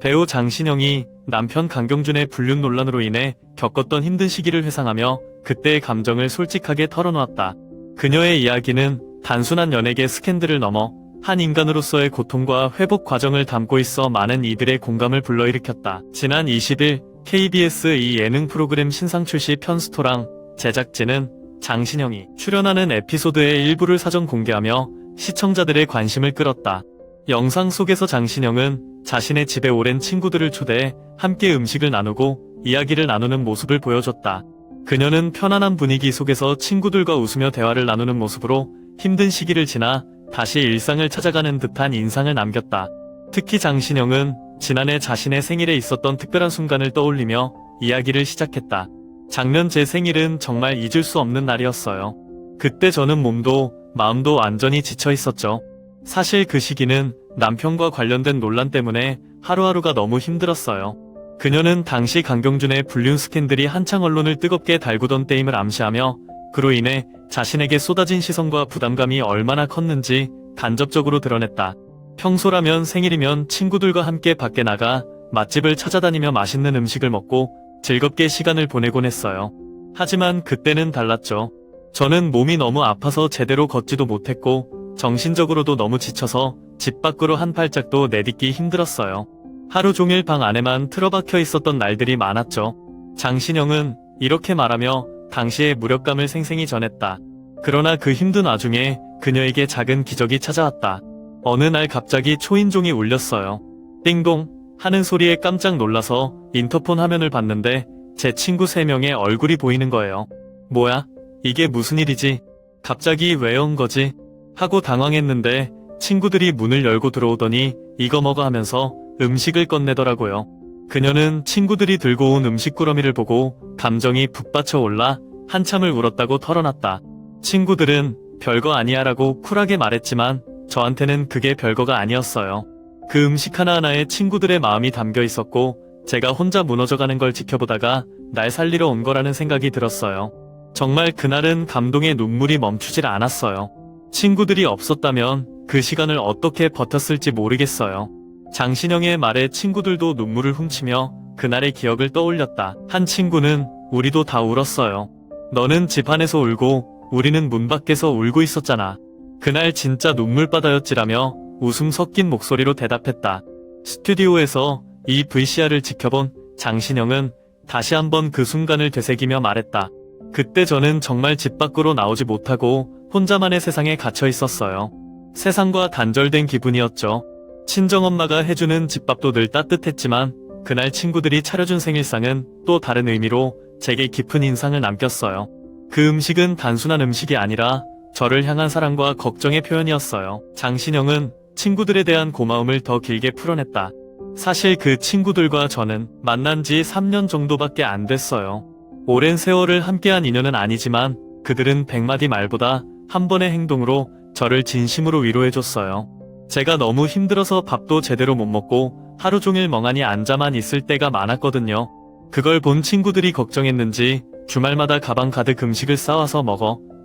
배우 장신영이 남편 강경준의 불륜 논란으로 인해 겪었던 힘든 시기를 회상하며 그때의 감정을 솔직하게 털어놓았다. 그녀의 이야기는 단순한 연예계 스캔들을 넘어 한 인간으로서의 고통과 회복 과정을 담고 있어 많은 이들의 공감을 불러일으켰다. 지난 20일 KBS 이 예능 프로그램 신상 출시 편스토랑 제작진은 장신영이 출연하는 에피소드의 일부를 사전 공개하며 시청자들의 관심을 끌었다. 영상 속에서 장신영은 자신의 집에 오랜 친구들을 초대해 함께 음식을 나누고 이야기를 나누는 모습을 보여줬다. 그녀는 편안한 분위기 속에서 친구들과 웃으며 대화를 나누는 모습으로 힘든 시기를 지나 다시 일상을 찾아가는 듯한 인상을 남겼다. 특히 장신영은 지난해 자신의 생일에 있었던 특별한 순간을 떠올리며 이야기를 시작했다. 작년 제 생일은 정말 잊을 수 없는 날이었어요. 그때 저는 몸도 마음도 완전히 지쳐 있었죠. 사실 그 시기는 남편과 관련된 논란 때문에 하루하루가 너무 힘들었어요. 그녀는 당시 강경준의 불륜 스캔들이 한창 언론을 뜨겁게 달구던 때임을 암시하며 그로 인해 자신에게 쏟아진 시선과 부담감이 얼마나 컸는지 간접적으로 드러냈다. 평소라면 생일이면 친구들과 함께 밖에 나가 맛집을 찾아다니며 맛있는 음식을 먹고 즐겁게 시간을 보내곤 했어요. 하지만 그때는 달랐죠. 저는 몸이 너무 아파서 제대로 걷지도 못했고 정신적으로도 너무 지쳐서 집 밖으로 한 발짝도 내딛기 힘들었어요. 하루 종일 방 안에만 틀어박혀 있었던 날들이 많았죠. 장신영은 이렇게 말하며 당시의 무력감을 생생히 전했다. 그러나 그 힘든 와중에 그녀에게 작은 기적이 찾아왔다. 어느 날 갑자기 초인종이 울렸어요. 띵동 하는 소리에 깜짝 놀라서 인터폰 화면을 봤는데 제 친구 3명의 얼굴이 보이는 거예요. 뭐야? 이게 무슨 일이지? 갑자기 왜 온 거지? 하고 당황했는데 친구들이 문을 열고 들어오더니 이거 먹어 하면서 음식을 꺼내더라고요. 그녀는 친구들이 들고 온 음식 꾸러미를 보고 감정이 북받쳐 올라 한참을 울었다고 털어놨다. 친구들은 별거 아니야 라고 쿨하게 말했지만 저한테는 그게 별거가 아니었어요. 그 음식 하나하나에 친구들의 마음이 담겨 있었고 제가 혼자 무너져가는 걸 지켜보다가 날 살리러 온 거라는 생각이 들었어요. 정말 그날은 감동의 눈물이 멈추질 않았어요. 친구들이 없었다면 그 시간을 어떻게 버텼을지 모르겠어요. 장신영의 말에 친구들도 눈물을 훔치며 그날의 기억을 떠올렸다. 한 친구는 우리도 다 울었어요. 너는 집 안에서 울고 우리는 문 밖에서 울고 있었잖아. 그날 진짜 눈물바다였지라며 웃음 섞인 목소리로 대답했다. 스튜디오에서 이 VCR을 지켜본 장신영은 다시 한번 그 순간을 되새기며 말했다. 그때 저는 정말 집 밖으로 나오지 못하고 혼자만의 세상에 갇혀 있었어요. 세상과 단절된 기분이었죠. 친정엄마가 해주는 집밥도 늘 따뜻했지만 그날 친구들이 차려준 생일상은 또 다른 의미로 제게 깊은 인상을 남겼어요. 그 음식은 단순한 음식이 아니라 저를 향한 사랑과 걱정의 표현이었어요. 장신영은 친구들에 대한 고마움을 더 길게 풀어냈다. 사실 그 친구들과 저는 만난 지 3년 정도밖에 안 됐어요. 오랜 세월을 함께한 인연은 아니지만 그들은 100마디 말보다 한 번의 행동으로 저를 진심으로 위로해줬어요. 제가 너무 힘들어서 밥도 제대로 못 먹고 하루 종일 멍하니 앉아만 있을 때가 많았거든요. 그걸 본 친구들이 걱정했는지 주말마다 가방 가득 음식을 싸와서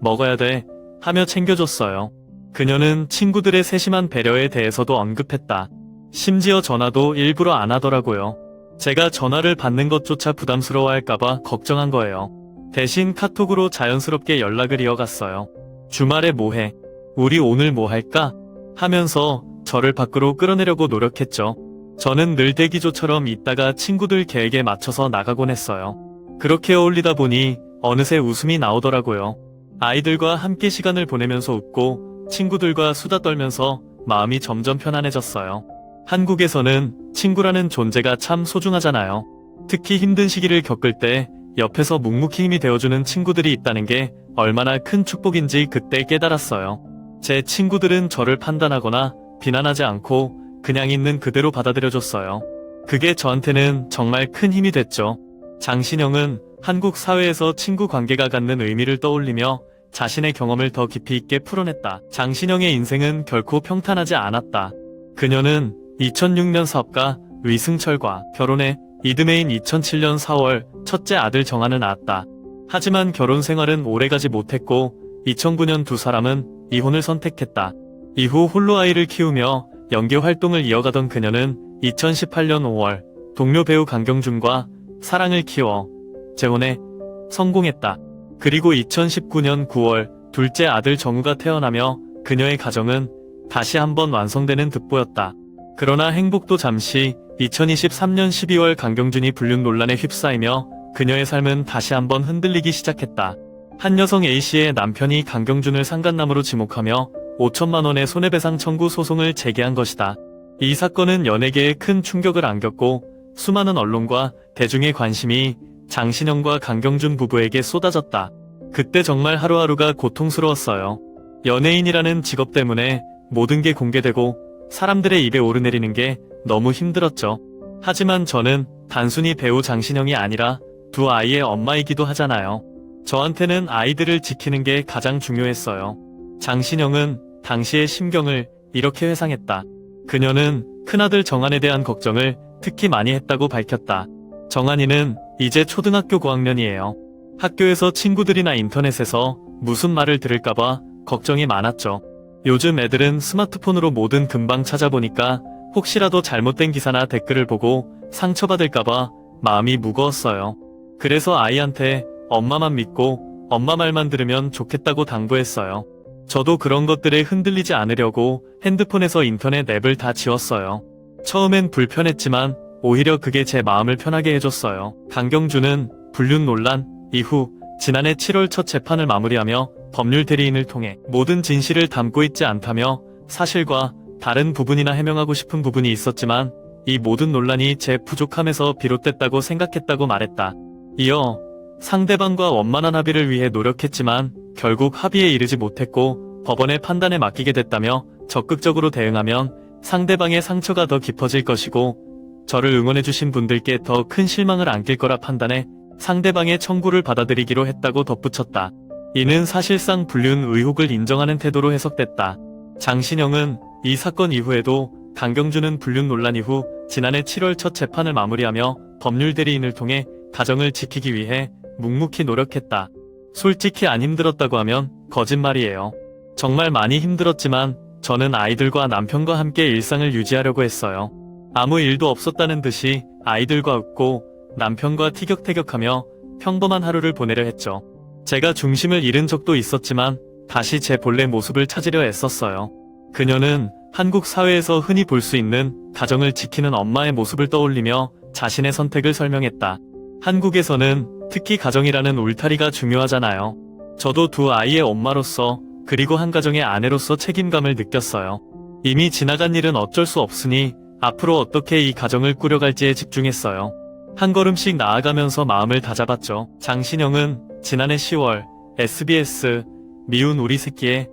먹어야 돼 하며 챙겨줬어요. 그녀는 친구들의 세심한 배려에 대해서도 언급했다. 심지어 전화도 일부러 안 하더라고요. 제가 전화를 받는 것조차 부담스러워할까봐 걱정한 거예요. 대신 카톡으로 자연스럽게 연락을 이어갔어요. 주말에 뭐해? 우리 오늘 뭐 할까? 하면서 저를 밖으로 끌어내려고 노력했죠. 저는 늘 대기조처럼 있다가 친구들 계획에 맞춰서 나가곤 했어요. 그렇게 어울리다 보니 어느새 웃음이 나오더라고요. 아이들과 함께 시간을 보내면서 웃고 친구들과 수다 떨면서 마음이 점점 편안해졌어요. 한국에서는 친구라는 존재가 참 소중하잖아요. 특히 힘든 시기를 겪을 때 옆에서 묵묵히 힘이 되어주는 친구들이 있다는 게 얼마나 큰 축복인지 그때 깨달았어요. 제 친구들은 저를 판단하거나 비난하지 않고 그냥 있는 그대로 받아들여줬어요. 그게 저한테는 정말 큰 힘이 됐죠. 장신영은 한국 사회에서 친구 관계가 갖는 의미를 떠올리며 자신의 경험을 더 깊이 있게 풀어냈다. 장신영의 인생은 결코 평탄하지 않았다. 그녀는 2006년 사업가 위승철과 결혼해 이듬해인 2007년 4월 첫째 아들 정한을 낳았다. 하지만 결혼 생활은 오래가지 못했고 2009년 두 사람은 이혼을 선택했다. 이후 홀로 아이를 키우며 연기 활동을 이어가던 그녀는 2018년 5월 동료 배우 강경준과 사랑을 키워 재혼에 성공했다. 그리고 2019년 9월 둘째 아들 정우가 태어나며 그녀의 가정은 다시 한번 완성되는 듯 보였다. 그러나 행복도 잠시 2023년 12월 강경준이 불륜 논란에 휩싸이며 그녀의 삶은 다시 한번 흔들리기 시작했다. 한 여성 A씨의 남편이 강경준을 상간남으로 지목하며 5천만 원의 손해배상 청구 소송을 제기한 것이다. 이 사건은 연예계에 큰 충격을 안겼고 수많은 언론과 대중의 관심이 장신영과 강경준 부부에게 쏟아졌다. 그때 정말 하루하루가 고통스러웠어요. 연예인이라는 직업 때문에 모든 게 공개되고 사람들의 입에 오르내리는 게 너무 힘들었죠. 하지만 저는 단순히 배우 장신영이 아니라 두 아이의 엄마이기도 하잖아요. 저한테는 아이들을 지키는 게 가장 중요했어요. 장신영은 당시의 심경을 이렇게 회상했다. 그녀는 큰아들 정한에 대한 걱정을 특히 많이 했다고 밝혔다. 정한이는 이제 초등학교 고학년이에요. 학교에서 친구들이나 인터넷에서 무슨 말을 들을까봐 걱정이 많았죠. 요즘 애들은 스마트폰으로 뭐든 금방 찾아보니까 혹시라도 잘못된 기사나 댓글을 보고 상처받을까봐 마음이 무거웠어요. 그래서 아이한테 엄마만 믿고 엄마 말만 들으면 좋겠다고 당부했어요. 저도 그런 것들에 흔들리지 않으려고 핸드폰에서 인터넷 앱을 다 지웠어요. 처음엔 불편했지만 오히려 그게 제 마음을 편하게 해줬어요. 강경준은 불륜 논란 이후 지난해 7월 첫 재판을 마무리하며 법률 대리인을 통해 모든 진실을 담고 있지 않다며 사실과 다른 부분이나 해명하고 싶은 부분이 있었지만 이 모든 논란이 제 부족함에서 비롯됐다고 생각했다고 말했다. 이어 상대방과 원만한 합의를 위해 노력했지만 결국 합의에 이르지 못했고 법원의 판단에 맡기게 됐다며 적극적으로 대응하면 상대방의 상처가 더 깊어질 것이고 저를 응원해주신 분들께 더 큰 실망을 안길 거라 판단해 상대방의 청구를 받아들이기로 했다고 덧붙였다. 이는 사실상 불륜 의혹을 인정하는 태도로 해석됐다. 장신영은 이 사건 이후에도 강경준은 불륜 논란 이후 지난해 7월 첫 재판을 마무리하며 법률 대리인을 통해 가정을 지키기 위해 묵묵히 노력했다. 솔직히 안 힘들었다고 하면 거짓말이에요. 정말 많이 힘들었지만 저는 아이들과 남편과 함께 일상을 유지하려고 했어요. 아무 일도 없었다는 듯이 아이들과 웃고 남편과 티격태격하며 평범한 하루를 보내려 했죠. 제가 중심을 잃은 적도 있었지만 다시 제 본래 모습을 찾으려 애썼어요. 그녀는 한국 사회에서 흔히 볼 수 있는 가정을 지키는 엄마의 모습을 떠올리며 자신의 선택을 설명했다. 한국에서는 특히 가정이라는 울타리가 중요하잖아요. 저도 두 아이의 엄마로서 그리고 한 가정의 아내로서 책임감을 느꼈어요. 이미 지나간 일은 어쩔 수 없으니 앞으로 어떻게 이 가정을 꾸려갈지에 집중했어요. 한 걸음씩 나아가면서 마음을 다잡았죠. 장신영은 지난해 10월 SBS 미운 우리 새끼에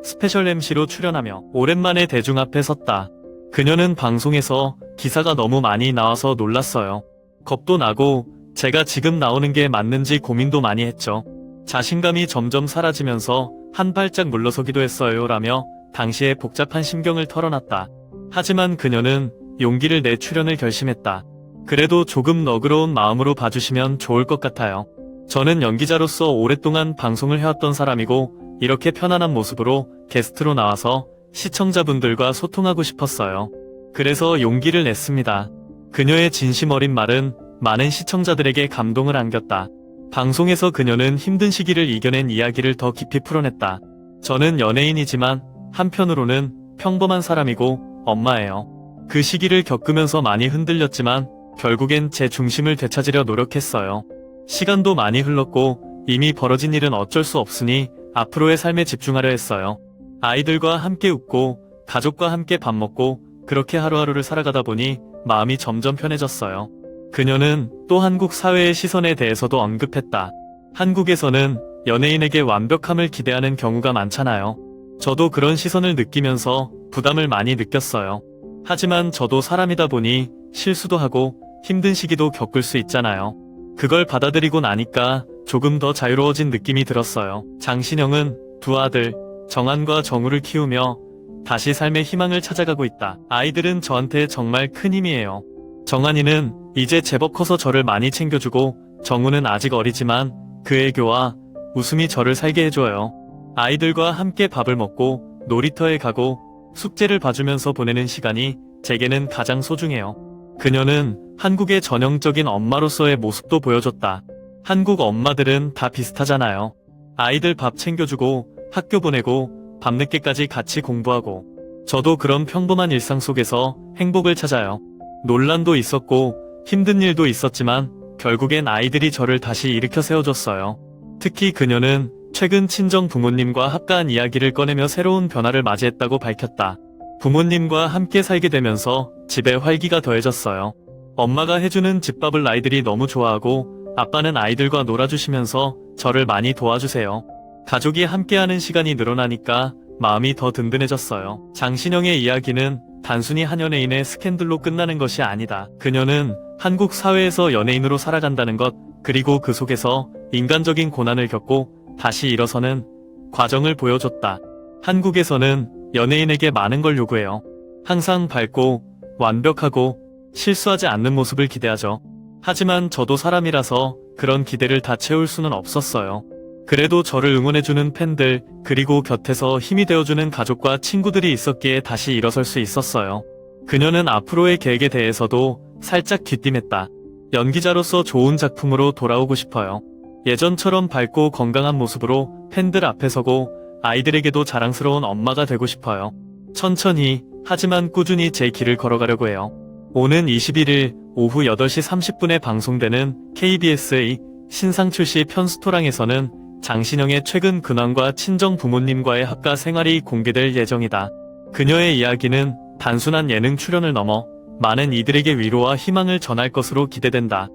스페셜 MC로 출연하며 오랜만에 대중 앞에 섰다. 그녀는 방송에서 기사가 너무 많이 나와서 놀랐어요. 겁도 나고 제가 지금 나오는 게 맞는지 고민도 많이 했죠. 자신감이 점점 사라지면서 한 발짝 물러서기도 했어요 라며 당시의 복잡한 심경을 털어놨다. 하지만 그녀는 용기를 내 출연을 결심했다. 그래도 조금 너그러운 마음으로 봐주시면 좋을 것 같아요. 저는 연기자로서 오랫동안 방송을 해왔던 사람이고 이렇게 편안한 모습으로 게스트로 나와서 시청자분들과 소통하고 싶었어요. 그래서 용기를 냈습니다. 그녀의 진심 어린 말은 많은 시청자들에게 감동을 안겼다. 방송에서 그녀는 힘든 시기를 이겨낸 이야기를 더 깊이 풀어냈다. 저는 연예인이지만 한편으로는 평범한 사람이고 엄마예요. 그 시기를 겪으면서 많이 흔들렸지만 결국엔 제 중심을 되찾으려 노력했어요. 시간도 많이 흘렀고 이미 벌어진 일은 어쩔 수 없으니 앞으로의 삶에 집중하려 했어요. 아이들과 함께 웃고 가족과 함께 밥 먹고 그렇게 하루하루를 살아가다 보니 마음이 점점 편해졌어요. 그녀는 또 한국 사회의 시선에 대해서도 언급했다. 한국에서는 연예인에게 완벽함을 기대하는 경우가 많잖아요. 저도 그런 시선을 느끼면서 부담을 많이 느꼈어요. 하지만 저도 사람이다 보니 실수도 하고 힘든 시기도 겪을 수 있잖아요. 그걸 받아들이고 나니까 조금 더 자유로워진 느낌이 들었어요. 장신영은 두 아들 정한과 정우를 키우며 다시 삶의 희망을 찾아가고 있다. 아이들은 저한테 정말 큰 힘이에요. 정한이는 이제 제법 커서 저를 많이 챙겨주고 정우는 아직 어리지만 그 애교와 웃음이 저를 살게 해줘요. 아이들과 함께 밥을 먹고 놀이터에 가고 숙제를 봐주면서 보내는 시간이 제게는 가장 소중해요. 그녀는 한국의 전형적인 엄마로서의 모습도 보여줬다. 한국 엄마들은 다 비슷하잖아요. 아이들 밥 챙겨주고 학교 보내고 밤늦게까지 같이 공부하고. 저도 그런 평범한 일상 속에서 행복을 찾아요. 논란도 있었고 힘든 일도 있었지만 결국엔 아이들이 저를 다시 일으켜 세워줬어요. 특히 그녀는 최근 친정 부모님과 합가한 이야기를 꺼내며 새로운 변화를 맞이했다고 밝혔다. 부모님과 함께 살게 되면서 집에 활기가 더해졌어요. 엄마가 해주는 집밥을 아이들이 너무 좋아하고 아빠는 아이들과 놀아주시면서 저를 많이 도와주세요. 가족이 함께하는 시간이 늘어나니까 마음이 더 든든해졌어요. 장신영의 이야기는 단순히 한 연예인의 스캔들로 끝나는 것이 아니다. 그녀는 한국 사회에서 연예인으로 살아간다는 것, 그리고 그 속에서 인간적인 고난을 겪고 다시 일어서는 과정을 보여줬다. 한국에서는 연예인에게 많은 걸 요구해요. 항상 밝고 완벽하고 실수하지 않는 모습을 기대하죠. 하지만 저도 사람이라서 그런 기대를 다 채울 수는 없었어요. 그래도 저를 응원해주는 팬들, 그리고 곁에서 힘이 되어주는 가족과 친구들이 있었기에 다시 일어설 수 있었어요. 그녀는 앞으로의 계획에 대해서도 살짝 귀띔했다. 연기자로서 좋은 작품으로 돌아오고 싶어요. 예전처럼 밝고 건강한 모습으로 팬들 앞에 서고 아이들에게도 자랑스러운 엄마가 되고 싶어요. 천천히, 하지만 꾸준히 제 길을 걸어가려고 해요. 오는 21일 오후 8시 30분에 방송되는 KBS의 신상출시 편스토랑에서는 장신영의 최근 근황과 친정 부모님과의 합가 생활이 공개될 예정이다. 그녀의 이야기는 단순한 예능 출연을 넘어 많은 이들에게 위로와 희망을 전할 것으로 기대된다.